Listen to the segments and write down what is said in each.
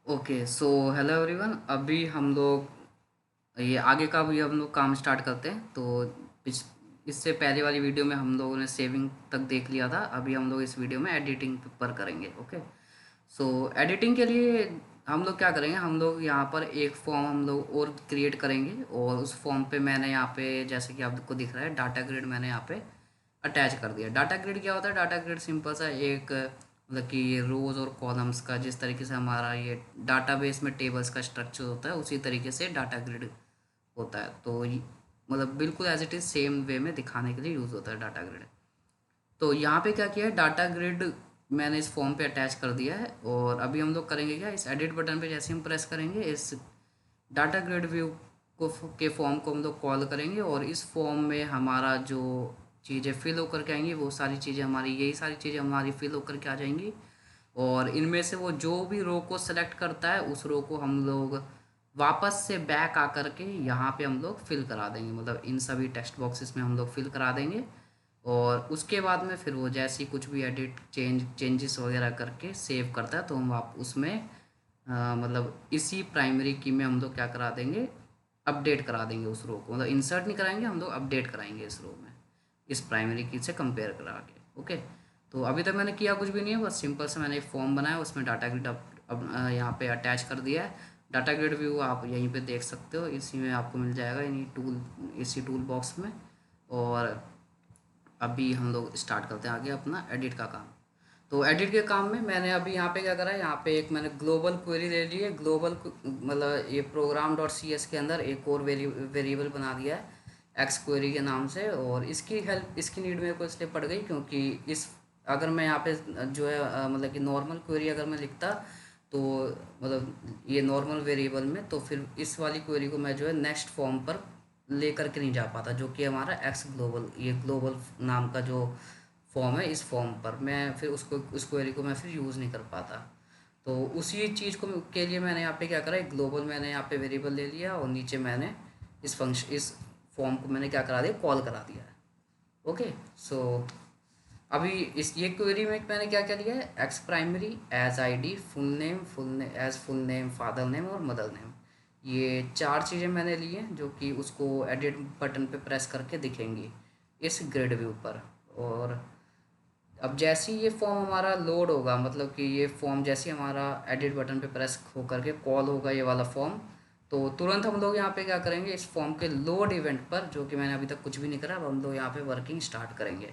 Okay so hello everyone. अभी हम लोग ये आगे का भी हम लोग काम स्टार्ट करते हैं। तो इस इससे पहले वाली वीडियो में हम लोगों ने सेविंग तक देख लिया था। अभी हम लोग इस वीडियो में एडिटिंग पर करेंगे। ओके सो एडिटिंग के लिए हम लोग क्या करेंगे, हम लोग यहाँ पर एक फॉर्म हम लोग और क्रिएट करेंगे और उस फॉर्म पे मैंने यहाँ पे जैसे कि आपको दिख रहा है डाटा ग्रिड मैंने यहाँ पे अटैच कर दिया। डाटा ग्रिड क्या होता है? डाटा ग्रिड सिंपल सा एक मतलब कि ये रोज़ और कॉलम्स का जिस तरीके से हमारा ये डाटाबेस में टेबल्स का स्ट्रक्चर होता है उसी तरीके से डाटा ग्रिड होता है। तो मतलब बिल्कुल as it is same way में दिखाने के लिए यूज़ होता है डाटा ग्रिड। तो यहाँ पे क्या किया है, डाटा ग्रिड मैंने इस फॉर्म पे अटैच कर दिया है। और अभी हम लोग करेंगे क्या, इस एडिट बटन पे जैसे हम प्रेस करेंगे इस डाटा ग्रिड व्यू को के फॉर्म को हम लोग कॉल करेंगे और इस फॉर्म में हमारा जो चीज़ें फिल होकर के आएंगी वो सारी चीज़ें हमारी यही सारी चीज़ें हमारी फिल होकर के आ जाएंगी। और इनमें से वो जो भी रो को सेलेक्ट करता है उस रो को हम लोग वापस से बैक आकर के यहाँ पे हम लोग फिल करा देंगे, मतलब इन सभी टेक्स्ट बॉक्सेस में हम लोग फिल करा देंगे। और उसके बाद में फिर वो जैसी कुछ भी एडिट चेंजेस वगैरह करके सेव करता है तो हम आप उसमें मतलब इसी प्राइमरी की में हम लोग क्या करा देंगे, अपडेट करा देंगे उस रो को। मतलब इंसर्ट नहीं कराएंगे, हम लोग अपडेट कराएंगे इस रो में इस प्राइमरी की से कंपेयर करा के। ओके तो अभी तक मैंने किया कुछ भी नहीं है, बस सिंपल से मैंने एक फॉर्म बनाया उसमें डाटा ग्रिड अब यहाँ पे अटैच कर दिया है। डाटा ग्रिड व्यू आप यहीं पे देख सकते हो, इसी में आपको मिल जाएगा इन्हीं इसी टूल बॉक्स में। और अभी हम लोग स्टार्ट करते हैं आगे अपना एडिट का काम। तो एडिट के काम में मैंने अभी यहाँ पे क्या करा है, यहाँ पे एक मैंने ग्लोबल क्वेरी ले ली है। ग्लोबल मतलब ये प्रोग्राम डॉट सी एस के अंदर एक और वेरिएबल बना दिया है एक्स क्वेरी के नाम से। और इसकी हेल्प इसकी नीड मेरे को इसलिए पड़ गई क्योंकि इस अगर मैं यहाँ पे जो है मतलब कि नॉर्मल क्वेरी अगर मैं लिखता तो मतलब ये नॉर्मल वेरिएबल में तो फिर इस वाली क्वेरी को मैं जो है नेक्स्ट फॉर्म पर लेकर के नहीं जा पाता, जो कि हमारा एक्स ग्लोबल ये ग्लोबल नाम का जो फॉर्म है इस फॉर्म पर मैं फिर उसको उस क्वेरी को मैं फिर यूज़ नहीं कर पाता। तो उसी चीज़ को के लिए मैंने यहाँ पे क्या करा, एक ग्लोबल मैंने यहाँ पे वेरिएबल ले लिया और नीचे मैंने इस फॉर्म को मैंने क्या करा दिया, कॉल करा दिया है। ओके सो अभी इस ये क्वेरी में मैंने क्या क्या लिया है, x primary as ID full name as full name father name और मदर नेम, ये चार चीज़ें मैंने ली हैं जो कि उसको एडिट बटन पे प्रेस करके दिखेंगी इस ग्रिड व्यू पर। और अब जैसे ही ये फॉर्म हमारा लोड होगा, मतलब कि ये फॉर्म जैसे ही हमारा एडिट बटन पे प्रेस हो करके कॉल होगा ये वाला फॉर्म, तो तुरंत हम लोग यहाँ पे क्या करेंगे, इस फॉर्म के लोड इवेंट पर, जो कि मैंने अभी तक कुछ भी नहीं करा, अब हम लोग यहाँ पे वर्किंग स्टार्ट करेंगे।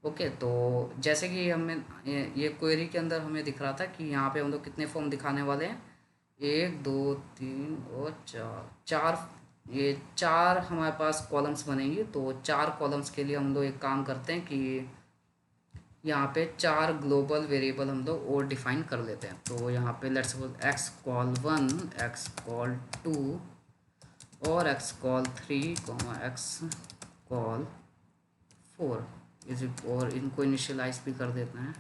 ओके तो जैसे कि हमें ये क्वेरी के अंदर हमें दिख रहा था कि यहाँ पे हम लोग कितने फॉर्म दिखाने वाले हैं, एक दो तीन और चार, चार ये चार हमारे पास कॉलम्स बनेंगे। तो चार कॉलम्स के लिए हम लोग एक काम करते हैं कि यहाँ पे चार ग्लोबल वेरिएबल हम लोग और डिफाइन कर लेते हैं। तो यहाँ पे let's suppose x col one, x col two और x col three, x col four is और इनको इनिशियलाइज भी कर देते हैं।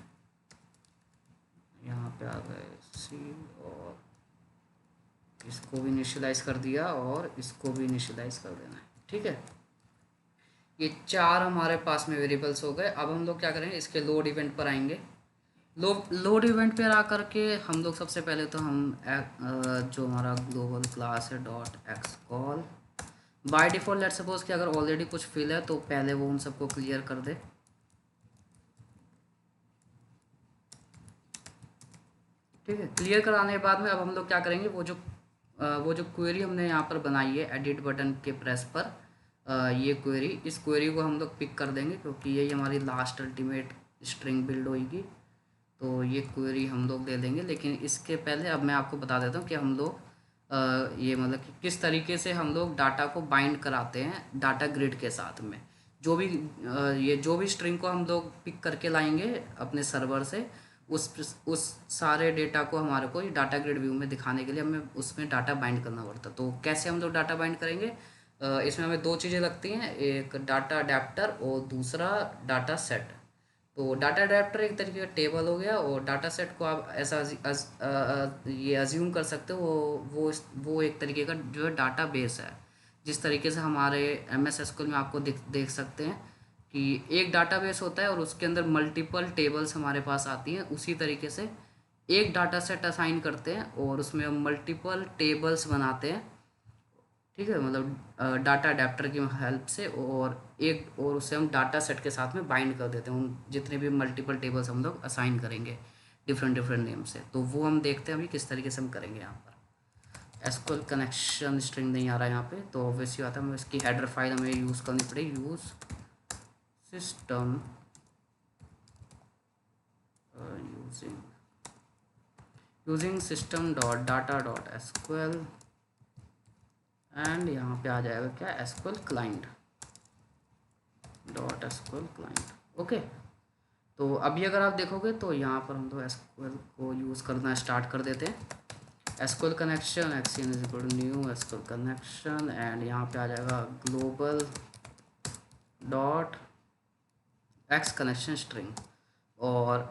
यहाँ पे आ गए सी और इसको भी इनिशियलाइज कर दिया और इसको भी इनिशियलाइज कर देना है। ठीक है, ये चार हमारे पास में वेरिएबल्स हो गए। अब हम लोग क्या करेंगे, इसके लोड इवेंट पर आएंगे। लोड इवेंट पे आकर के हम लोग सबसे पहले तो हम जो हमारा ग्लोबल क्लास है dot x call, by default let's suppose कि अगर ऑलरेडी कुछ फिल है तो पहले वो उन सबको क्लियर कर दे। ठीक है, क्लियर कराने के बाद में अब हम लोग क्या करेंगे, वो जो क्वेरी हमने यहाँ पर बनाई है एडिट बटन के प्रेस पर, ये क्वेरी, इस क्वेरी को हम लोग पिक कर देंगे क्योंकि यही हमारी लास्ट अल्टीमेट स्ट्रिंग बिल्ड होगी। तो ये क्वेरी हम लोग दे देंगे, लेकिन इसके पहले अब मैं आपको बता देता हूँ कि हम लोग ये मतलब कि किस तरीके से हम लोग डाटा को बाइंड कराते हैं डाटा ग्रिड के साथ में। जो भी ये जो भी स्ट्रिंग को हम लोग पिक करके लाएंगे अपने सर्वर से, उस सारे डेटा को हमारे को डाटा ग्रिड व्यू में दिखाने के लिए हमें उसमें डाटा बाइंड करना पड़ता है। तो कैसे हम लोग डाटा बाइंड करेंगे, इसमें हमें दो चीज़ें लगती हैं, एक डाटा अडेप्टर और दूसरा डाटा सेट। तो डाटा अडेप्टर एक तरीके का टेबल हो गया और डाटा सेट को आप ऐसा ये अज्यूम कर सकते हो वो एक तरीके का जो है डाटा बेस है। जिस तरीके से हमारे एम एस एसक्यूएल में आपको देख सकते हैं कि एक डाटा बेस होता है और उसके अंदर मल्टीपल टेबल्स हमारे पास आती हैं, उसी तरीके से एक डाटा सेट असाइन करते हैं और उसमें हम मल्टीपल टेबल्स बनाते हैं, ठीक है, मतलब डाटा अडेप्टर की हेल्प से, और एक और उसे हम डाटा सेट के साथ में बाइंड कर देते हैं उन जितने भी मल्टीपल टेबल्स हम लोग असाइन करेंगे डिफरेंट डिफरेंट नेम से। तो वो हम देखते हैं अभी किस तरीके से हम करेंगे। यहाँ पर एसक्यूएल कनेक्शन स्ट्रिंग नहीं आ रहा है यहाँ पे, तो ऑब्वियसली बात है हमें इसकी हेडर फाइल हमें यूज़ करनी पड़ेगी, use system using system dot data dot SQL, and यहाँ पे आ जाएगा क्या, SQL client dot SQL client. Okay, तो अभी अगर आप देखोगे तो यहाँ पर हम तो एसक्यूएल को यूज़ करना स्टार्ट कर देते हैं। SQL connection exchange is equal to new SQL connection, and यहाँ पे आ जाएगा global dot x connection string. और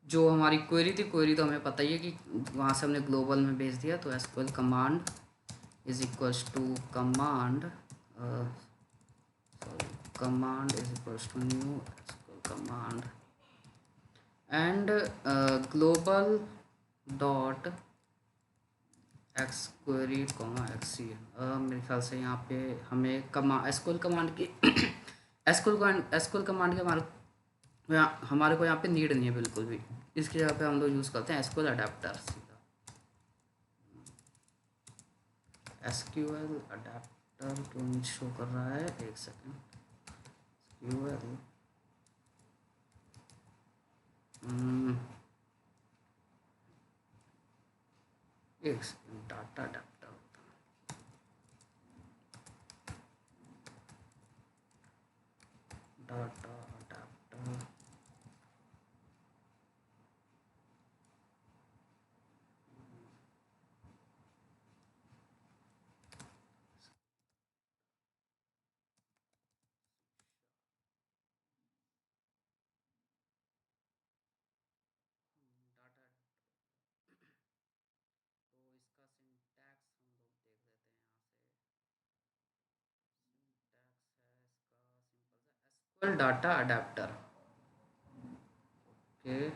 जो हमारी क्वेरी थी, क्वेरी तो हमें पता ही है कि वहाँ से हमने ग्लोबल में भेज दिया, तो SQL command is equals to command command is equals to new SQL command and global dot x query xc। मेरे ख्याल से यहाँ पे हमें SQL कमांड की SQL कमांड के हमारे को यहाँ पे नीड नहीं है बिल्कुल भी। इसकी जगह पे हम लोग यूज़ करते हैं SQL अडेप्टर। सीधा SQL अडेप्टर क्यों नहीं शो कर रहा है, एक सेकेंड। SQL एक सेकेंड, डाटा अडेप्टर होता है, डाटा अडेप्टर। तो इसका सिंटैक्स हम लोग देख लेते हैं यहाँ से। सिंटैक्स है इसका सिंपल सा एसक्यूएल डाटा अडेप्टर। ओके,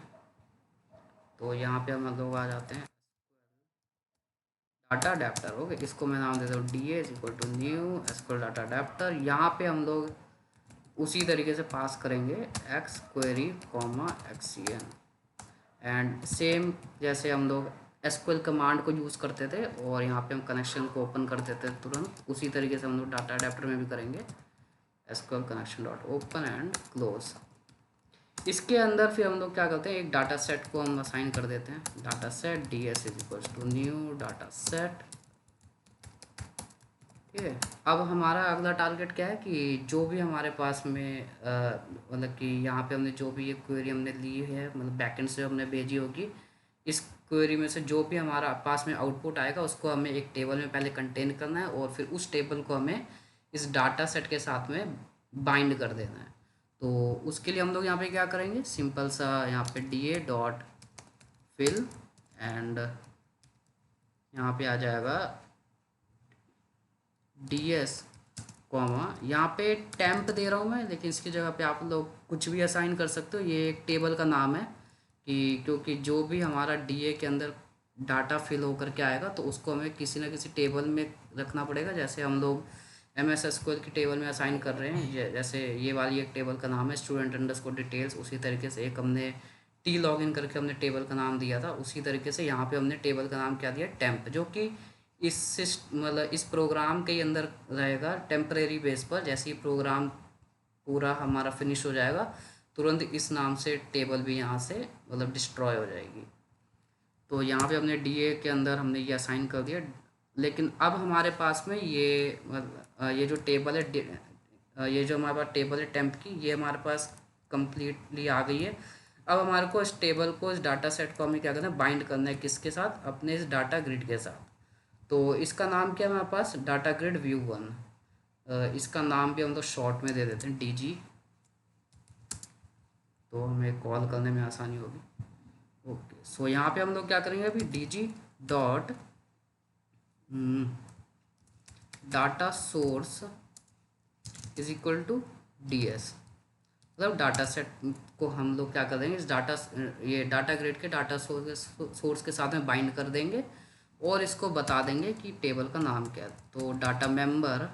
तो यहाँ पे हम लोग आ जाते हैं डाटा अडेप्टर। ओके, इसको मैं नाम देता हूँ D A is equal to new SQL data adapter. यहाँ पे हम लोग उसी तरीके से पास करेंगे x query comma XCN, and same जैसे हम लोग एसक्यूएल कमांड को यूज़ करते थे और यहाँ पे हम कनेक्शन को ओपन कर देते थे तुरंत, उसी तरीके से हम लोग डाटा अडेप्टर में भी करेंगे। SQL connection dot open and close. इसके अंदर फिर हम लोग क्या करते हैं, एक डाटा सेट को हम असाइन कर देते हैं, data set D S is equals to new data set. ठीक है, अब हमारा अगला टारगेट क्या है कि जो भी हमारे पास में मतलब कि यहाँ पे हमने जो भी ये क्वेरी हमने ली है, मतलब बैकएंड से हमने भेजी होगी, इस क्वेरी में से जो भी हमारा पास में आउटपुट आएगा उसको हमें एक टेबल में पहले कंटेन करना है और फिर उस टेबल को हमें इस डाटा सेट के साथ में बाइंड कर देना है। तो उसके लिए हम लोग यहाँ पे क्या करेंगे, सिंपल सा यहाँ पे D A dot fill, and यहाँ पे आ जाएगा डी एस कॉमा, यहाँ पे टेम्प दे रहा हूँ मैं, लेकिन इसकी जगह पे आप लोग कुछ भी असाइन कर सकते हो। ये एक टेबल का नाम है कि क्योंकि जो भी हमारा डीए के अंदर डाटा फिल होकर के आएगा तो उसको हमें किसी ना किसी टेबल में रखना पड़ेगा। जैसे हम लोग MS SQL की टेबल में असाइन कर रहे हैं, जैसे ये वाली एक टेबल का नाम है स्टूडेंट अंडरस्कोर डिटेल्स, उसी तरीके से एक हमने टी लॉगिन करके हमने टेबल का नाम दिया था, उसी तरीके से यहाँ पे हमने टेबल का नाम क्या दिया, टेम्प, जो कि मतलब इस प्रोग्राम के अंदर रहेगा टेम्परेरी बेस पर। जैसे ही प्रोग्राम पूरा हमारा फिनिश हो जाएगा तुरंत इस नाम से टेबल भी यहाँ से मतलब डिस्ट्रॉय हो जाएगी। तो यहाँ पे हमने डीए के अंदर हमने ये असाइन कर दिया, लेकिन अब हमारे पास में ये जो टेबल है ये जो हमारे पास टेबल है टेम्प की, ये हमारे पास कंप्लीटली आ गई है। अब हमारे को इस टेबल को, इस डाटा सेट को हमें क्या करना है, बाइंड करना है किसके साथ, अपने इस डाटा ग्रिड के साथ। तो इसका नाम क्या है हमारे पास, डाटा ग्रिड व्यू 1। इसका नाम भी हम लोग शॉर्ट में दे देते हैं DG, तो हमें कॉल करने में आसानी होगी। ओके, सो यहाँ पे हम लोग क्या करेंगे अभी, DG dot data source is equal to DS। मतलब डाटा सेट को हम लोग क्या कर देंगे, इस ये डाटा ग्रिड के डाटा सोर्स के साथ में बाइंड कर देंगे और इसको बता देंगे कि टेबल का नाम क्या है। तो data member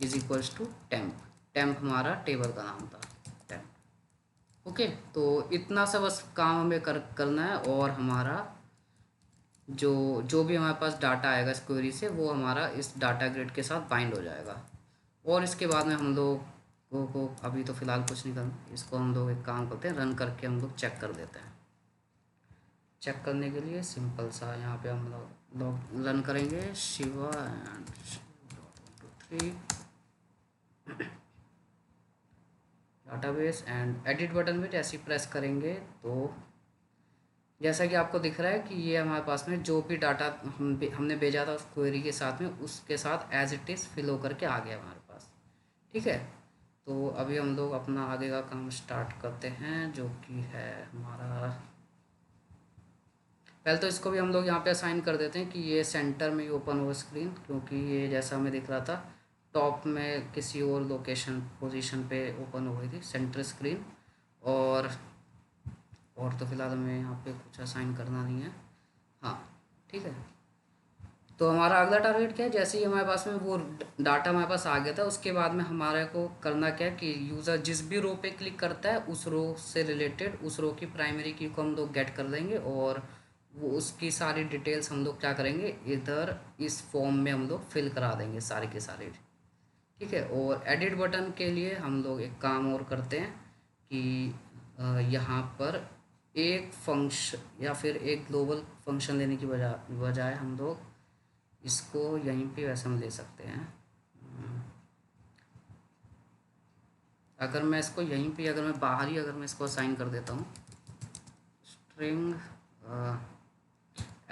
is equals to temp. Temp हमारा टेबल का नाम था, टेम्प। ओके, तो इतना सा बस काम हमें करना है और हमारा जो जो भी हमारे पास डाटा आएगा इस क्वेरी से वो हमारा इस डाटा ग्रिड के साथ बाइंड हो जाएगा। और इसके बाद में हम लोग को अभी तो फ़िलहाल कुछ नहीं करना, इसको हम लोग एक काम करते हैं, रन करके हम लोग चेक कर देते हैं। चेक करने के लिए सिंपल सा यहाँ पे हम लोग रन करेंगे Shiva and 3 database and edit button पे जैसे ही प्रेस करेंगे तो जैसा कि आपको दिख रहा है कि ये हमारे पास में जो भी डाटा हमने भेजा था उस क्वेरी के साथ में उसके साथ एज इट इज़ फिल होकर के आ गया हमारे पास। ठीक है, तो अभी हम लोग अपना आगे का काम स्टार्ट करते हैं जो कि है हमारा, पहले तो इसको भी हम लोग यहाँ पे असाइन कर देते हैं कि ये सेंटर में ही ओपन हो स्क्रीन, क्योंकि ये जैसा हमें दिख रहा था टॉप में किसी और लोकेशन पोजीशन पे ओपन हो गई थी सेंटर स्क्रीन। और तो फिलहाल हमें यहाँ पे कुछ असाइन करना नहीं है। हाँ ठीक है, तो हमारा अगला टारगेट क्या है, जैसे ही हमारे पास में वो डाटा हमारे पास आ गया था उसके बाद में हमारे को करना क्या है कि यूज़र जिस भी रो पे क्लिक करता है उस रो से रिलेटेड उस रो की प्राइमरी की को हम लोग गेट कर देंगे और वो उसकी सारी डिटेल्स हम लोग क्या करेंगे इधर इस फॉर्म में हम लोग फिल करा देंगे सारी के सारी। ठीक है, और एडिट बटन के लिए हम लोग एक काम और करते हैं कि यहाँ पर एक फंक्शन या फिर एक ग्लोबल फंक्शन लेने की बजाय हम लोग इसको यहीं पे वैसे हम ले सकते हैं। अगर मैं इसको यहीं पे अगर मैं बाहर ही अगर मैं इसको असाइन कर देता हूँ स्ट्रिंग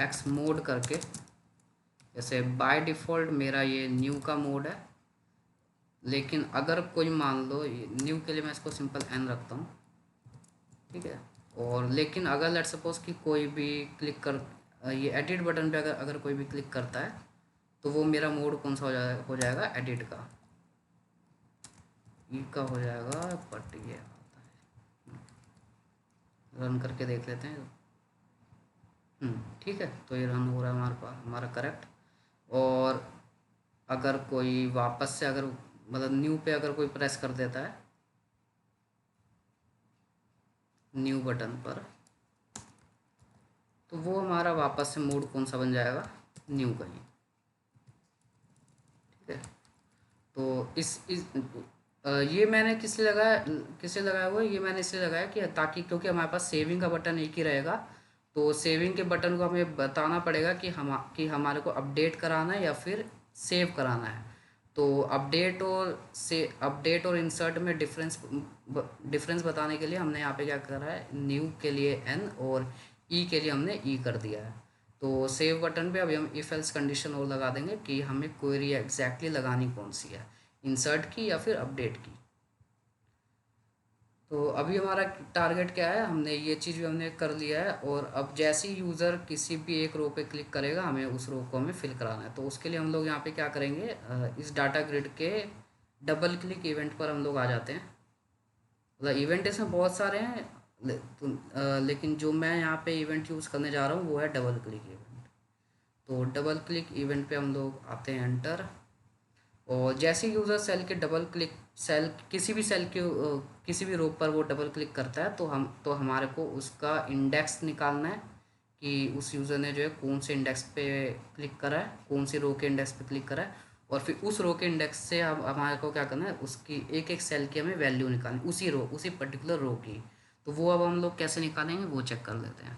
एक्स मोड करके, जैसे बाय डिफ़ॉल्ट मेरा ये न्यू का मोड है, लेकिन अगर कोई मान लो न्यू के लिए मैं इसको सिंपल एन रखता हूँ। ठीक है, और लेकिन अगर लेट सपोज कि कोई भी क्लिक कर ये एडिट बटन पे अगर कोई भी क्लिक करता है तो वो मेरा मोड कौन सा हो जाएगा एडिट का, ई का हो जाएगा। बट ये आता है, रन करके देख लेते हैं। ठीक है, तो ये रन हो रहा है हमारे पास हमारा करेक्ट। और अगर कोई वापस से अगर मतलब न्यू पे अगर कोई प्रेस कर देता है न्यू बटन पर तो वो हमारा वापस से मोड कौन सा बन जाएगा, न्यू का ही। ठीक है, तो ये मैंने किससे लगाया हुआ है, ये मैंने इसलिए लगाया कि ताकि क्योंकि हमारे पास सेविंग का बटन एक ही रहेगा तो सेविंग के बटन को हमें बताना पड़ेगा कि हमारे को अपडेट कराना है या फिर सेव कराना है। तो अपडेट और इंसर्ट में डिफरेंस बताने के लिए हमने यहाँ पे क्या करा है, न्यू के लिए एन और ई के लिए हमने ई कर दिया है। तो सेव बटन पे अभी हम इफ एल्स कंडीशन और लगा देंगे कि हमें क्वेरी एग्जैक्टली लगानी कौन सी है, इंसर्ट की या फिर अपडेट की। तो अभी हमारा टारगेट क्या है, हमने ये चीज़ भी हमने कर लिया है और अब जैसे ही यूज़र किसी भी एक रो पे क्लिक करेगा हमें उस रो को हमें फिल कराना है। तो उसके लिए हम लोग यहाँ पे क्या करेंगे, इस डाटा ग्रिड के डबल क्लिक इवेंट पर हम लोग आ जाते हैं। मतलब इवेंट इसमें बहुत सारे हैं लेकिन जो मैं यहाँ पे इवेंट यूज़ करने जा रहा हूँ वो है डबल क्लिक इवेंट। तो डबल क्लिक इवेंट पे हम लोग आते हैं एंटर, और जैसे यूज़र सेल के डबल क्लिक सेल किसी भी सेल के किसी भी रो पर वो डबल क्लिक करता है तो हमारे को उसका इंडेक्स निकालना है कि उस यूज़र ने जो है कौन से इंडेक्स पे क्लिक करा है, कौन सी रो के इंडेक्स पे क्लिक करा है, और फिर उस रो के इंडेक्स से अब हमारे को क्या करना है, उसकी एक एक सेल की हमें वैल्यू निकालनी उसी पर्टिकुलर रो की। तो वो अब हम लोग कैसे निकालेंगे वो चेक कर लेते हैं।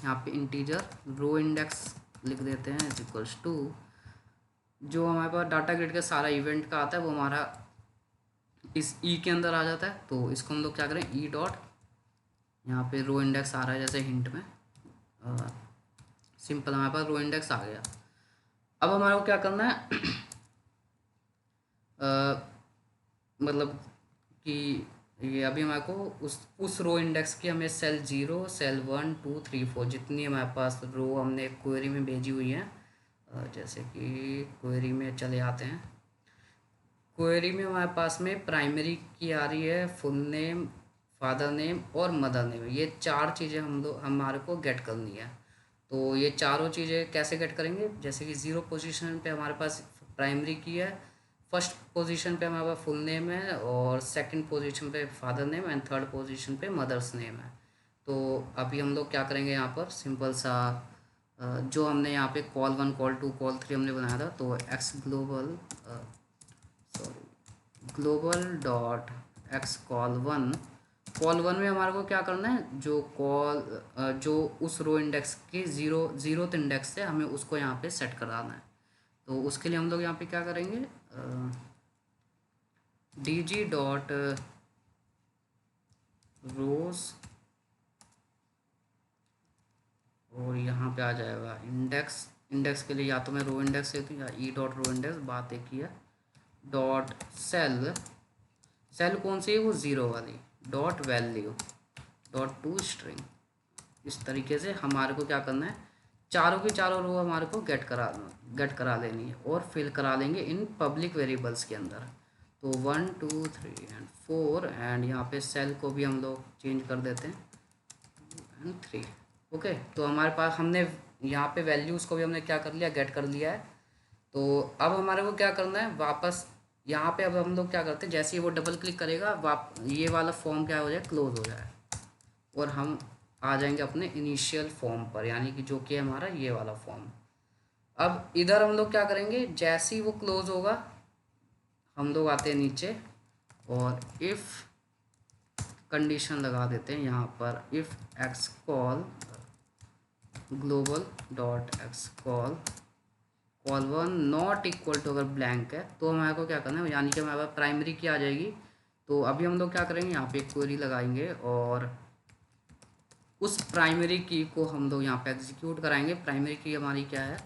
यहाँ पे इंटीजर रो इंडेक्स लिख देते हैं इज इक्वल्स टू जो हमारे पास डाटा ग्रिड का सारा इवेंट का आता है वो हमारा इस ई के अंदर आ जाता है। तो इसको हम लोग क्या करें, ई डॉट यहाँ पे रो इंडेक्स आ रहा है जैसे हिंट में सिंपल हमारे पास रो इंडेक्स आ गया। अब हमारे को क्या करना है मतलब कि ये अभी हमारे को उस रो इंडेक्स की हमें सेल 0 सेल 1 2 3 4 जितनी हमारे पास रो हमने क्वेरी में भेजी हुई है, जैसे कि क्वेरी में चले आते हैं। क्वेरी में हमारे पास में प्राइमरी की आ रही है, फुल नेम, फादर नेम और मदर नेम। ये चार चीज़ें हमारे को गेट करनी है। तो ये चारों चीज़ें कैसे गेट करेंगे, जैसे कि ज़ीरो पोजीशन पे हमारे पास प्राइमरी की है, फर्स्ट पोजीशन पे हमारे पास फुल नेम है, और सेकंड पोजीशन पे father name and third position पे मदर्स नेम है। तो अभी हम लोग क्या करेंगे, यहाँ पर सिंपल सा जो हमने यहाँ पे कॉल 1 कॉल 2 कॉल 3 हमने बनाया था, तो x global global dot x col 1 में हमारे को क्या करना है, जो जो उस रो इंडेक्स के जीरोथ इंडेक्स से हमें उसको यहाँ पे सेट कराना है। तो उसके लिए हम लोग यहाँ पे क्या करेंगे, डी जी डॉट रोज, और यहाँ पे आ जाएगा इंडेक्स। इंडेक्स के लिए या तो मैं रो इंडेक्स लेती हूँ या ई डॉट रो इंडेक्स, बात एक ही है। डॉट सेल, सेल कौन सी है, वो ज़ीरो वाली। Dot value dot to string. इस तरीके से हमारे को क्या करना है, चारों की चारों रो हमारे को गेट करा लेनी है और फिल करा लेंगे इन पब्लिक वेरिएबल्स के अंदर। तो 1 2 3 एंड 4, एंड यहाँ पे सेल को भी हम लोग चेंज कर देते हैं एंड 3। ओके, तो हमारे पास हमने यहाँ पे वैल्यूज़ को भी हमने क्या कर लिया, गेट कर लिया है। तो अब हमारे को क्या करना है, वापस यहाँ पे अब हम लोग क्या करते हैं, जैसे ही वो डबल क्लिक करेगा ये वाला फॉर्म क्या हो जाए, क्लोज हो जाए, और हम आ जाएंगे अपने इनिशियल फॉर्म पर, यानी कि जो कि हमारा ये वाला फॉर्म। अब इधर हम लोग क्या करेंगे, जैसे ही वो क्लोज होगा हम लोग आते हैं नीचे और इफ़ कंडीशन लगा देते हैं यहाँ पर, if x col global dot x col 1 not equal to, अगर ब्लैंक है तो हमारे को क्या करना है, यानी कि हमारे पास प्राइमरी की आ जाएगी। तो अभी हम लोग क्या करेंगे, यहाँ पे क्वेरी लगाएंगे और उस प्राइमरी की को हम लोग यहाँ पे एग्जीक्यूट कराएंगे। प्राइमरी की हमारी क्या है,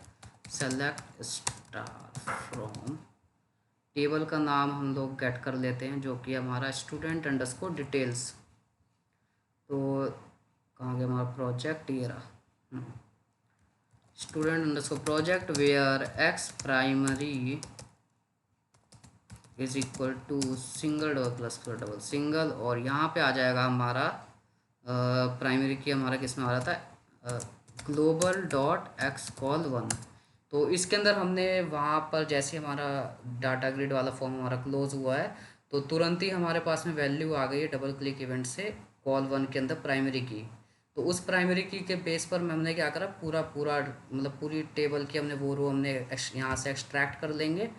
सेलेक्ट स्टार फ्रॉम, टेबल का नाम हम लोग गेट कर लेते हैं जो कि हमारा स्टूडेंट अंडरस्कोर डिटेल्स। तो कहाँ गया हमारा प्रोजेक्ट, ये रहा, student underscore project where x primary is equal to single double plus double single, और यहाँ पे आ जाएगा हमारा प्राइमरी की हमारा किस में आ रहा था, ग्लोबल डॉट एक्स कॉल 1। तो इसके अंदर हमने वहाँ पर जैसे हमारा डाटा ग्रिड वाला फॉर्म हमारा क्लोज हुआ है, तो तुरंत ही हमारे पास में वैल्यू आ गई है डबल क्लिक इवेंट से कॉल 1 के अंदर प्राइमरी की। तो उस प्राइमरी की के बेस पर हमने क्या करा, पूरा पूरा मतलब पूरी टेबल की हमने वो रो हमने यहाँ से एक्सट्रैक्ट कर लेंगे,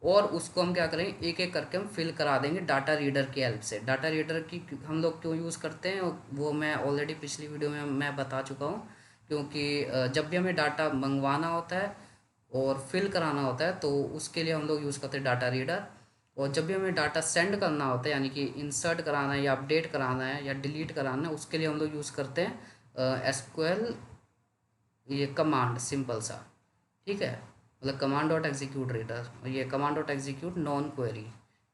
और उसको हम क्या करेंगे, एक एक करके हम फिल करा देंगे डाटा रीडर की हेल्प से। डाटा रीडर की हम लोग क्यों यूज़ करते हैं वो मैं ऑलरेडी पिछली वीडियो में मैं बता चुका हूँ, क्योंकि जब भी हमें डाटा मंगवाना होता है और फिल कराना होता है तो उसके लिए हम लोग यूज़ करते हैं डाटा रीडर। और जब भी हमें डाटा सेंड करना होता है, यानी कि इंसर्ट कराना है या अपडेट कराना है या डिलीट कराना है, उसके लिए हम लोग यूज़ करते हैं एसक्यूएल, ये कमांड सिंपल सा, ठीक है, मतलब कमांड डॉट एग्जीक्यूट रीडर, ये command dot execute non query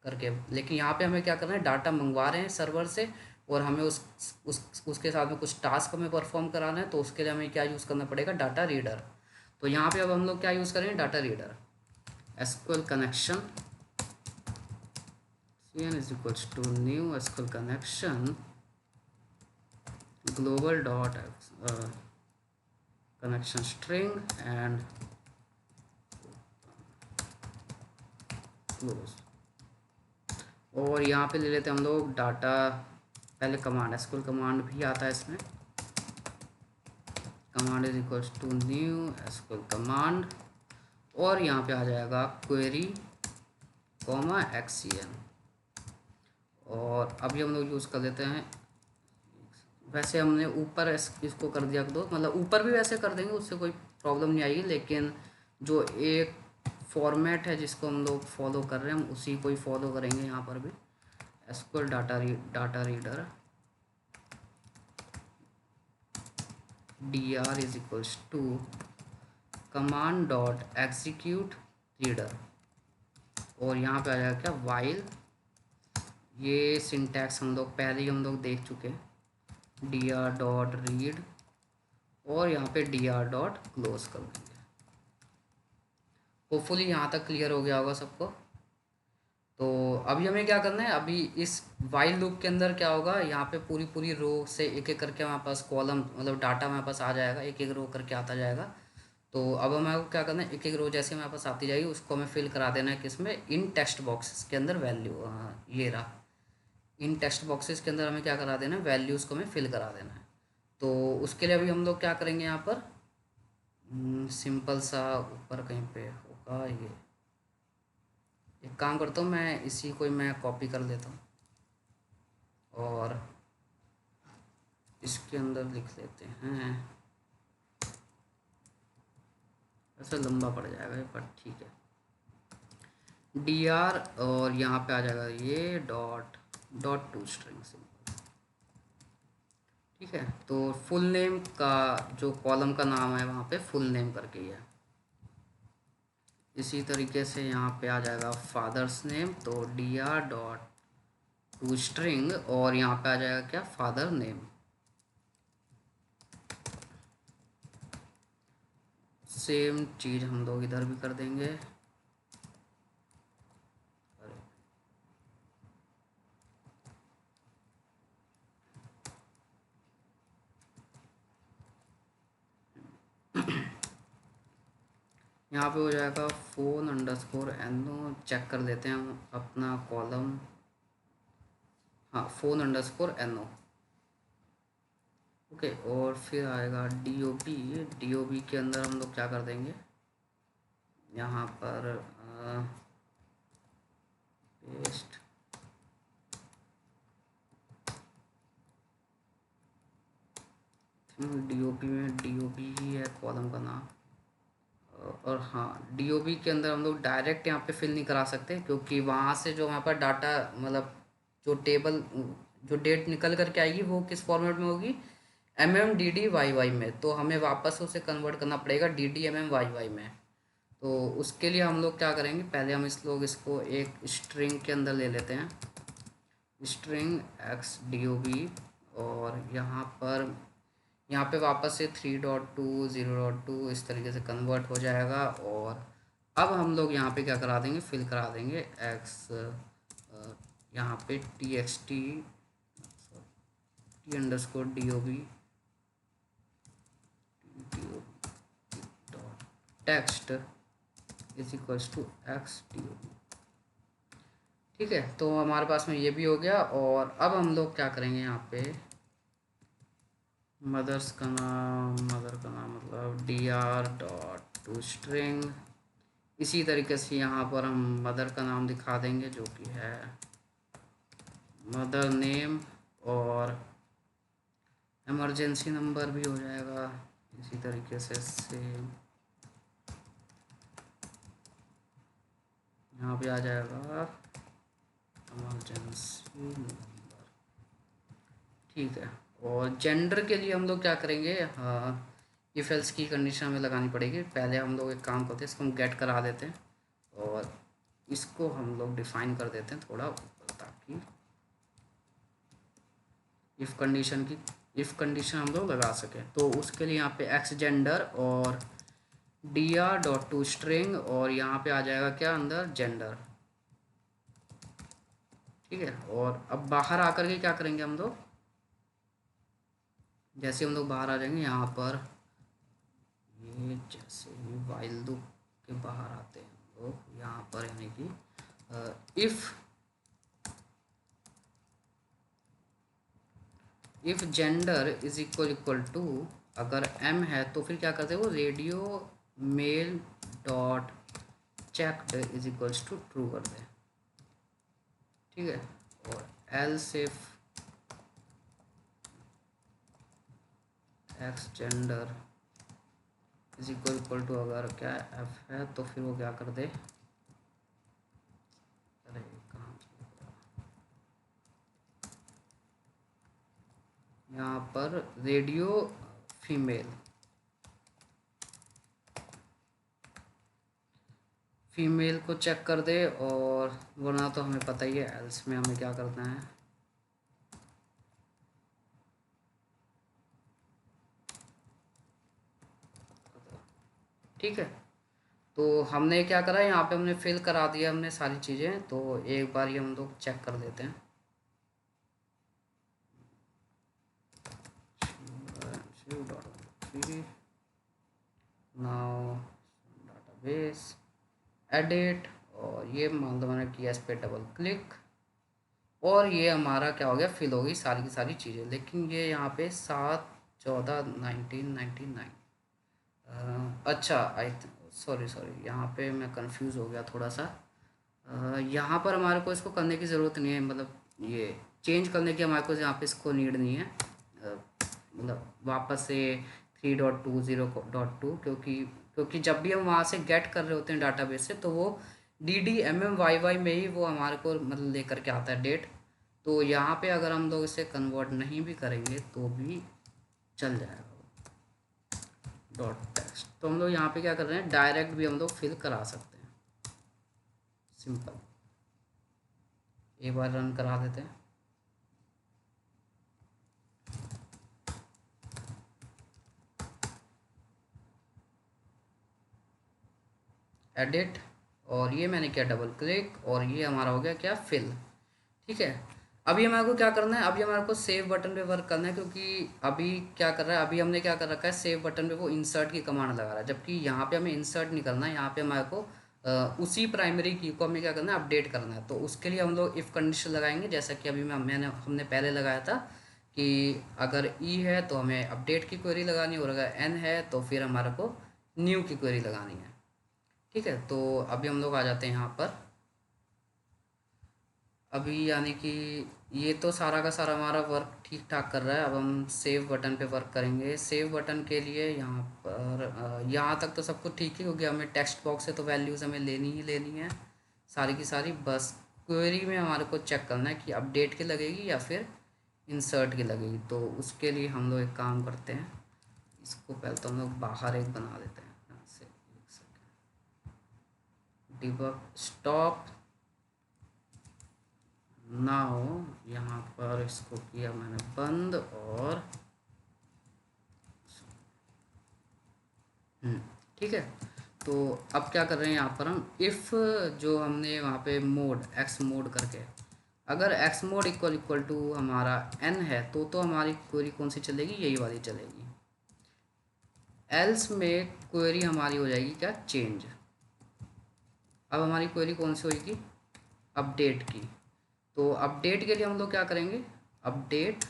करके। लेकिन यहाँ पे हमें क्या करना है, डाटा मंगवा रहे हैं सर्वर से और हमें उसके साथ में कुछ टास्क हमें परफॉर्म कराना है, तो उसके लिए हमें क्या यूज़ करना पड़ेगा, डाटा रीडर। तो यहाँ पे अब हम लोग क्या यूज़ करेंगे, data reader, SQL connection cn is equals to new SQL connection global dot connection string and close। और यहाँ पे ले लेते हैं हम लोग डाटा, पहले कमांड, एसक्यूएल कमांड भी आता है इसमें, command is equals to new SQL command, और यहाँ पे आ जाएगा क्वेरी कॉमा एक्सीएन। और अभी हम लोग यूज़ कर लेते हैं, वैसे हमने ऊपर इसको कर दिया दो, मतलब ऊपर भी वैसे कर देंगे, उससे कोई प्रॉब्लम नहीं आएगी, लेकिन जो एक फॉर्मेट है जिसको हम लोग फॉलो कर रहे हैं हम उसी को ही फॉलो करेंगे यहाँ पर भी। SQL data reader dr is equals to command dot execute reader, और यहाँ पे आ जाएगा क्या, वाइल, ये सिंटैक्स हम लोग पहले ही हम लोग देख चुके हैं, dr डॉट रीड, और यहाँ पे dr डॉट क्लोज कर देंगे। होपफुली यहाँ तक क्लियर हो गया होगा सबको। तो अभी हमें क्या करना है, अभी इस वाइल लूप के अंदर क्या होगा, यहाँ पे पूरी पूरी रो से एक एक करके हमारे पास कॉलम मतलब डाटा हमारे पास आ जाएगा, एक एक रो करके आता जाएगा। तो अब हमें को क्या करना है, एक एक रो जैसे हमारे पास आती जाएगी उसको हमें फिल करा देना है किसमें, इन टेक्स्ट बॉक्सेस के अंदर वैल्यू, ये रहा, इन टेक्स्ट बॉक्सेस के अंदर हमें क्या करा देना है, वैल्यूज़ को हमें फिल करा देना है। तो उसके लिए अभी हम लोग क्या करेंगे यहाँ पर, सिंपल सा ऊपर कहीं पे होगा ये, एक काम करता हूँ मैं, इसी को ही मैं कॉपी कर लेता हूँ और इसके अंदर लिख लेते हैं। ऐसा लंबा पड़ जाएगा ये, पर ठीक है। डी आर और यहाँ पे आ जाएगा ये dot dot to string simple, ठीक है। तो फुल नेम का जो कॉलम का नाम है वहाँ पे फुल नेम करके ही है। इसी तरीके से यहाँ पे आ जाएगा फादर्स नेम, तो D R dot to string और यहाँ पे आ जाएगा क्या, फादर नेम। सेम चीज़ हम लोग इधर भी कर देंगे। यहाँ पे हो जाएगा फ़ोन अंडरस्कोर एनो, चेक कर लेते हैं हम अपना कॉलम, हाँ फ़ोन अंडरस्कोर एनो, ओके। और फिर आएगा D O B, D O B के अंदर हम लोग क्या कर देंगे, यहाँ पर पेस्ट, डी ओ बी में डी ओ बी ही है कॉलम का नाम। और हाँ, डी ओ बी के अंदर हम लोग डायरेक्ट यहाँ पे फिल नहीं करा सकते, क्योंकि वहाँ से जो वहाँ पर डाटा मतलब जो टेबल जो डेट निकल करके आएगी वो किस फॉर्मेट में होगी, M M D D Y Y में। तो हमें वापस उसे कन्वर्ट करना पड़ेगा D D M M Y Y में। तो उसके लिए हम लोग क्या करेंगे, पहले हम इसको एक स्ट्रिंग के अंदर ले लेते हैं, string x D O B, और यहाँ पे वापस से 3.2 0.2 इस तरीके से कन्वर्ट हो जाएगा। और अब हम लोग यहाँ पे क्या करा देंगे, फिल करा देंगे एक्स, यहाँ पे T X T underscore D O B dot text is equals to x D O B, ठीक है। तो हमारे पास में ये भी हो गया। और अब हम लोग क्या करेंगे, यहाँ पे मदर का नाम मतलब D R dot to string, इसी तरीके से यहाँ पर हम मदर का नाम दिखा देंगे जो कि है मदर नेम, और इमरजेंसी नंबर भी हो जाएगा इसी तरीके से सेम, यहाँ पे आ जाएगा इमरजेंसी नंबर, ठीक है। और जेंडर के लिए हम लोग क्या करेंगे, हाँ इफ एल्स की कंडीशन हमें लगानी पड़ेगी। पहले हम लोग एक काम करते हैं, इसको हम गेट करा देते हैं और इसको हम लोग डिफाइन कर देते हैं थोड़ा ऊपर, ताकि इफ़ कंडीशन हम लोग लगा सकें। तो उसके लिए यहाँ पे एक्स जेंडर और D R dot to string, और यहाँ पे आ जाएगा क्या अंदर जेंडर, ठीक है। और अब बाहर आकर के क्या करेंगे हम लोग, जैसे हम लोग बाहर आ जाएंगे यहाँ पर, ये जैसे ही वाइल लूप के बाहर आते हैं हम लोग यहाँ पर, यानी कि if gender is equal to, अगर एम है तो फिर क्या करते हैं वो radio male dot checked is equals to true कर दें, ठीक है। और else if x gender is equal to, अगर क्या एफ है तो फिर वो क्या कर दे, अरे कहाँ यहाँ पर रेडियो फीमेल को चेक कर दे, और वरना तो हमें पता ही है एल्स में हमें क्या करना है, ठीक है। तो हमने क्या करा, यहाँ पे हमने फिल करा दिया हमने सारी चीज़ें। तो एक बार ये हम लोग चेक कर लेते हैं। नाउ डाटाबेस एडिट, और ये मान लो मैंने किया इस पर डबल क्लिक, और ये हमारा क्या हो गया, फिल हो गई सारी की सारी चीज़ें। लेकिन ये यहाँ पे 7/14/1999, अच्छा आई, सॉरी सॉरी, यहाँ पे मैं कंफ्यूज हो गया थोड़ा सा। यहाँ पर हमारे को इसको करने की ज़रूरत नहीं है, मतलब ये चेंज करने की हमारे को यहाँ पे इसको नीड नहीं है। मतलब वापस से 3.20.2, क्योंकि जब भी हम वहाँ से गेट कर रहे होते हैं डाटाबेस से, तो वो DDMMYY में ही वो हमारे को मतलब लेकर के आता है डेट। तो यहाँ पे अगर हम लोग इसे कन्वर्ट नहीं भी करेंगे तो भी चल जाएगा। डॉट टेक्स्ट, तो हम लोग यहाँ पे क्या कर रहे हैं, डायरेक्ट भी हम लोग फिल करा सकते हैं, सिंपल। एक बार रन करा देते हैं। एडिट, और ये मैंने किया डबल क्लिक, और ये हमारा हो गया क्या, फिल। ठीक है, अभी हमारे को क्या करना है, अभी हमारे को सेव बटन पे वर्क करना है, क्योंकि अभी क्या कर रहा है, अभी हमने क्या कर रखा है, सेव बटन पे वो इंसर्ट की कमांड लगा रहा है, जबकि यहाँ पे हमें इंसर्ट नहीं करना है। यहाँ पे हमारे को उसी प्राइमरी की को हमें क्या करना है, अपडेट करना है। तो उसके लिए हम लोग इफ़ कंडीशन लगाएंगे, जैसा कि अभी हमने पहले लगाया था कि अगर ई है तो हमें अपडेट की क्वेरी लगानी है, और अगर एन है तो फिर हमारे को न्यू की क्वेरी लगानी है। ठीक है, तो अभी हम लोग आ जाते हैं यहाँ पर। अभी यानी कि ये तो सारा का सारा हमारा वर्क ठीक ठाक कर रहा है। अब हम सेव बटन पे वर्क करेंगे। सेव बटन के लिए यहाँ पर यहाँ तक तो सब कुछ ठीक ही हो गया। हमें टेक्स्ट बॉक्स से तो वैल्यूज़ हमें लेनी ही लेनी है सारी की सारी। बस क्वेरी में हमारे को चेक करना है कि अपडेट की लगेगी या फिर इंसर्ट की लगेगी। तो उसके लिए हम लोग एक काम करते हैं, इसको पहले तो हम लोग बाहर एक बना देते हैं यहाँ से। एक सेकेंड, डिबग स्टॉप नाउ। यहाँ पर इसको किया मैंने बंद, और ठीक है। तो अब क्या कर रहे हैं, यहाँ पर हम इफ़ जो हमने वहाँ पे मोड एक्स मोड करके, अगर x mode equal equal to हमारा एन है तो हमारी क्वेरी कौन सी चलेगी, यही वाली चलेगी। एल्स में क्वेरी हमारी हो जाएगी क्या, चेंज। अब हमारी क्वेरी कौन सी होगी, अपडेट की। तो अपडेट के लिए हम लोग क्या करेंगे, update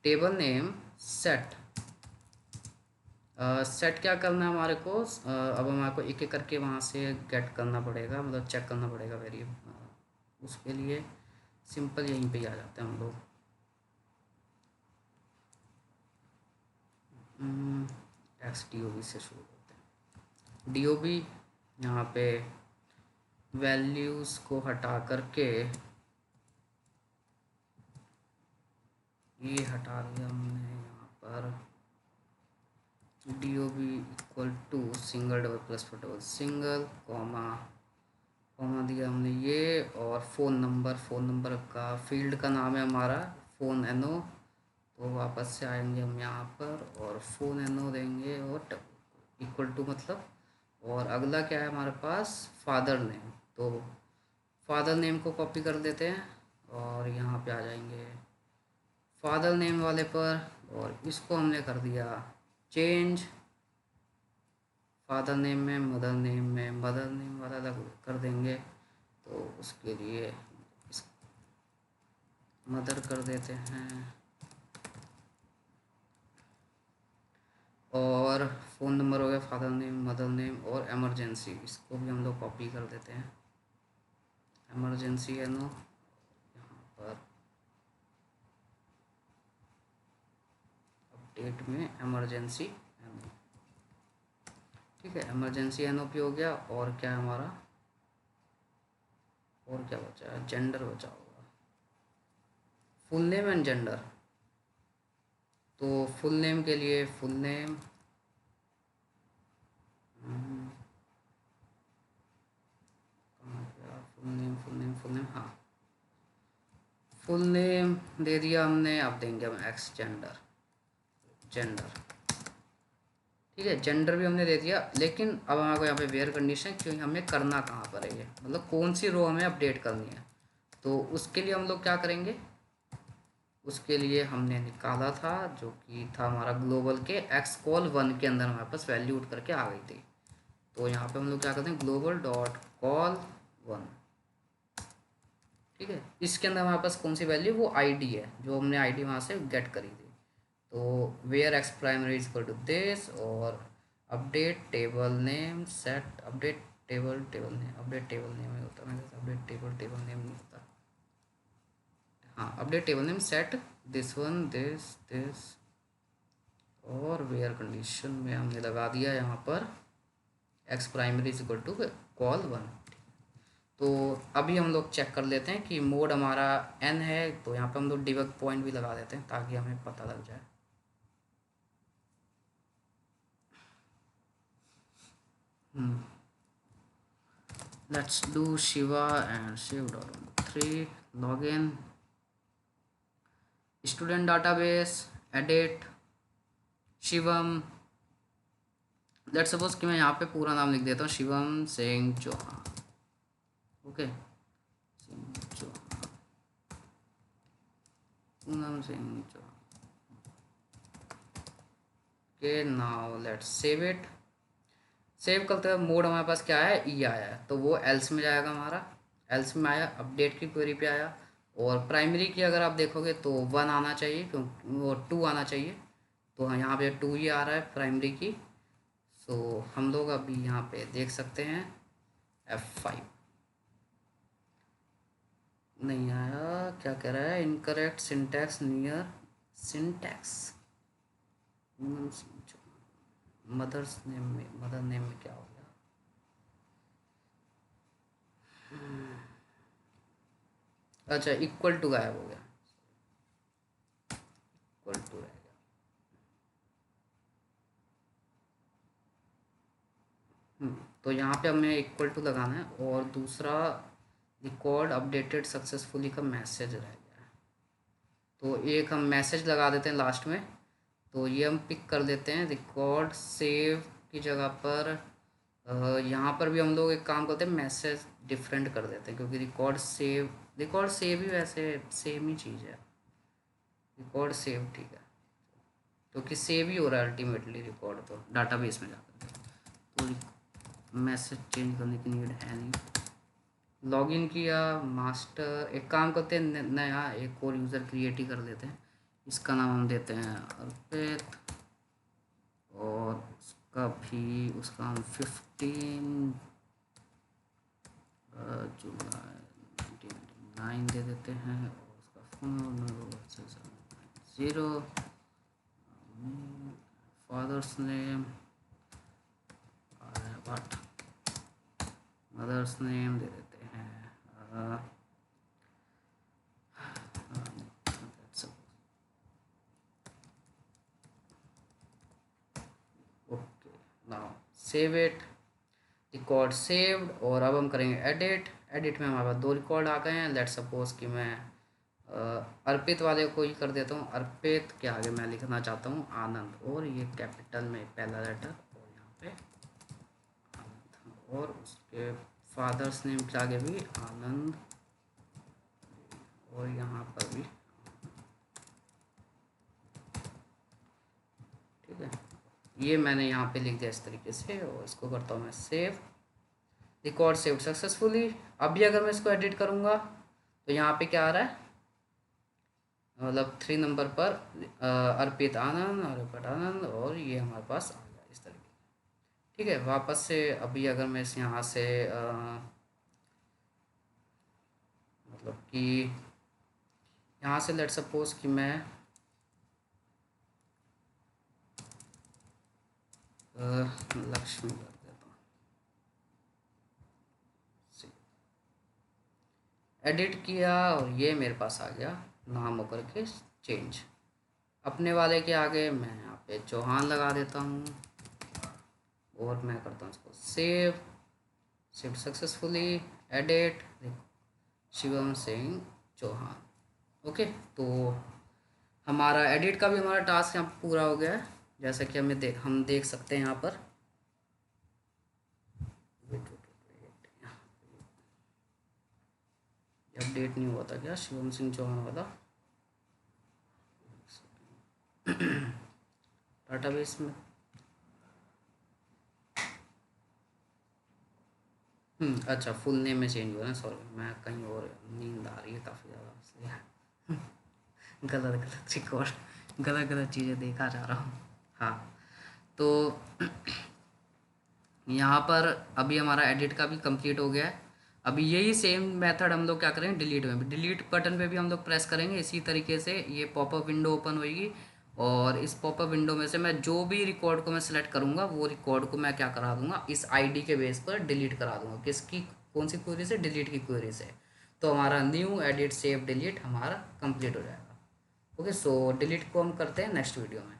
table name set. Set क्या करना है हमारे को, अब हमारे को एक एक करके वहाँ से गेट करना पड़ेगा, मतलब चेक करना पड़ेगा वेरिएबल। उसके लिए सिंपल यहीं पे ही आ जाते हैं हम लोग। XDOB से शुरू होते हैं। DOB यहाँ पे वैल्यूज़ को हटा करके ये हटा दिया हमने यहाँ पर। DOB equal to single double plus four double single comma comma दिया हमने ये, और फ़ोन नंबर का फील्ड का नाम है हमारा फ़ोन NO। तो वापस से आएंगे हम यहाँ पर और फ़ोन NO देंगे, और इक्वल टू मतलब, और अगला क्या है हमारे पास, फादर नेम। तो फादर नेम को कॉपी कर देते हैं और यहाँ पे आ जाएंगे फादर नेम वाले पर, और इसको हमने कर दिया चेंज। फादर नेम में मदर नेम वाला अलग कर देंगे। तो उसके लिए इस मदर कर देते हैं, और फ़ोन नंबर हो गया फादर नेम मदर नेम, और एमरजेंसी इसको भी हम लोग कॉपी कर देते हैं। एमरजेंसी है नो, यहाँ पर अपडेट में एमरजेंसी एनो। ठीक है, एमरजेंसी एनो पी हो गया। और क्या है हमारा, और क्या बचा है, जेंडर बचा होगा, फुल नेम एंड जेंडर। तो फुल नेम के लिए फुल नेम, फुल नेम हाँ, फुल नेम दे दिया हमने। अब देंगे हम एक्स जेंडर। ठीक है, जेंडर भी हमने दे दिया, लेकिन अब हमारे को यहाँ पे वेयर कंडीशन, क्योंकि हमें करना कहाँ पर है ये, मतलब कौन सी रो हमें अपडेट करनी है। तो उसके लिए हम लोग क्या करेंगे, उसके लिए हमने निकाला था जो कि था हमारा ग्लोबल के x_call1 के अंदर हमारे पास वैल्यू उठ करके आ गई थी। तो यहाँ पे हम लोग क्या करते हैं, ग्लोबल डॉट कॉल 1। ठीक है, इसके अंदर हमारे पास कौन सी वैल्यू, वो आईडी है, जो हमने आईडी वहाँ से गेट करी थी। तो where x primary is equal to this, और update table name set, update table name, update table name ही होता है, अपडेट टेबल नेम नहीं होता। हाँ, update table name set this one this, और वेयर कंडीशन में हमने लगा दिया यहाँ पर x primary is equal to col 1। तो अभी हम लोग चेक कर लेते हैं कि मोड हमारा n है, तो यहाँ पे हम लोग डिबग पॉइंट भी लगा देते हैं ताकि हमें पता लग जाए। Let's do Shiva and shiv.3 login student database edit Shivam. Let's suppose कि मैं यहाँ पे पूरा नाम लिख देता हूँ, शिवम सिंह चौहान। ओके, पूनम सिंह चौहान के, now let's save it. Save करते हुए मोड हमारे पास क्या है, ई आया है, तो वो एल्स में जाएगा हमारा, एल्स में आया, अपडेट की क्वेरी पे आया। और प्राइमरी की अगर आप देखोगे तो 1 आना चाहिए, क्योंकि वो 2 आना चाहिए, तो हाँ यहाँ पे 2 ही आ रहा है प्राइमरी की। सो हम लोग अभी यहाँ पे देख सकते हैं F5 नहीं आया, क्या कह रहा है, incorrect syntax near syntax. Mother's name में, मदर नेम में क्या हो गया, अच्छा इक्वल टू गायब हो गया, इक्वल टू रह गया। तो यहाँ पे हमें इक्वल टू लगाना है, और दूसरा रिकॉर्ड अपडेटेड सक्सेसफुली का मैसेज रह गया है, तो एक हम मैसेज लगा देते हैं लास्ट में। तो ये हम पिक कर लेते हैं, रिकॉर्ड सेव की जगह पर यहाँ पर भी हम लोग एक काम करते हैं, मैसेज डिफरेंट कर देते हैं, क्योंकि रिकॉर्ड सेव ही वैसे सेम ही चीज़ है, रिकॉर्ड सेव ठीक है, क्योंकि सेव ही हो रहा है अल्टीमेटली रिकॉर्ड, तो डाटाबेस में जाकर, तो मैसेज चेंज करने की नीड है नहीं। लॉगिन किया, मास्टर, एक काम करते हैं, नया एक और यूज़र क्रिएट ही कर लेते हैं, इसका नाम हम देते हैं अर्पित, और उसका हम 15 जुलाई 1999 दे देते हैं, और उसका phone number 0, father's name what, mother's name दे देते हैं okay. Now save it, record saved, और अब हम करेंगे एडिट। एडिट में हमारे पास 2 रिकॉर्ड आ गए हैं। लेट सपोज कि मैं अर्पित वाले को ही कर देता हूँ, अर्पित के आगे मैं लिखना चाहता हूँ आनंद, और ये कैपिटल में पहला लेटर, और यहाँ पे आनंद, और उसके फादर्स नेम के आगे भी आनंद, और यहाँ पर भी, ठीक है, ये मैंने यहाँ पे लिख दिया इस तरीके से, और इसको करता हूँ मैं सेव, रिकॉर्ड सेव सक्सेसफुली। अभी अगर मैं इसको एडिट करूँगा तो यहाँ पे क्या आ रहा है, मतलब 3 नंबर पर अर्पित आनंद, और ये हमारे पास आ गया इस तरीके। ठीक है, वापस से अभी अगर मैं इस यहाँ से मतलब कि यहाँ से लेट सपोज कि मैं लक्ष्मी कर देता हूँ, एडिट किया, और ये मेरे पास आ गया नाम होकर के चेंज। अपने वाले के आगे मैं यहाँ पे चौहान लगा देता हूँ, और मैं करता हूँ इसको save successfully, edit, Shivam Singh Chauhan. Okay, तो हमारा एडिट का भी हमारा टास्क यहाँ पूरा हो गया है, जैसा कि हम देख सकते हैं यहाँ पर। अपडेट नहीं हुआ था क्या? शिवम सिंह चौहान वाला डाटाबेस में। अच्छा, फुल नेम में चेंज हुआ है, सॉरी, मैं कहीं और, नींद आ रही है काफ़ी ज़्यादा इसलिए गलत गलत रिकॉर्ड, गलत गलत चीज़ें देखा जा रहा हूँ। हाँ, तो यहाँ पर अभी हमारा एडिट का भी कंप्लीट हो गया है। अभी यही सेम मेथड हम लोग क्या करेंगे डिलीट में भी, डिलीट बटन पे भी हम लोग प्रेस करेंगे इसी तरीके से। ये पॉपअप विंडो ओपन होगी और इस पॉपअप विंडो में से मैं जो भी रिकॉर्ड को मैं सेलेक्ट करूँगा वो रिकॉर्ड को मैं क्या करा दूँगा, इस आईडी के बेस पर डिलीट करा दूँगा। किसकी, कौन सी क्वेरी से? डिलीट की क्वेरी से। तो हमारा न्यू एडिट सेव डिलीट हमारा कंप्लीट हो जाएगा। ओके, सो डिलीट को हम करते हैं नेक्स्ट वीडियो में।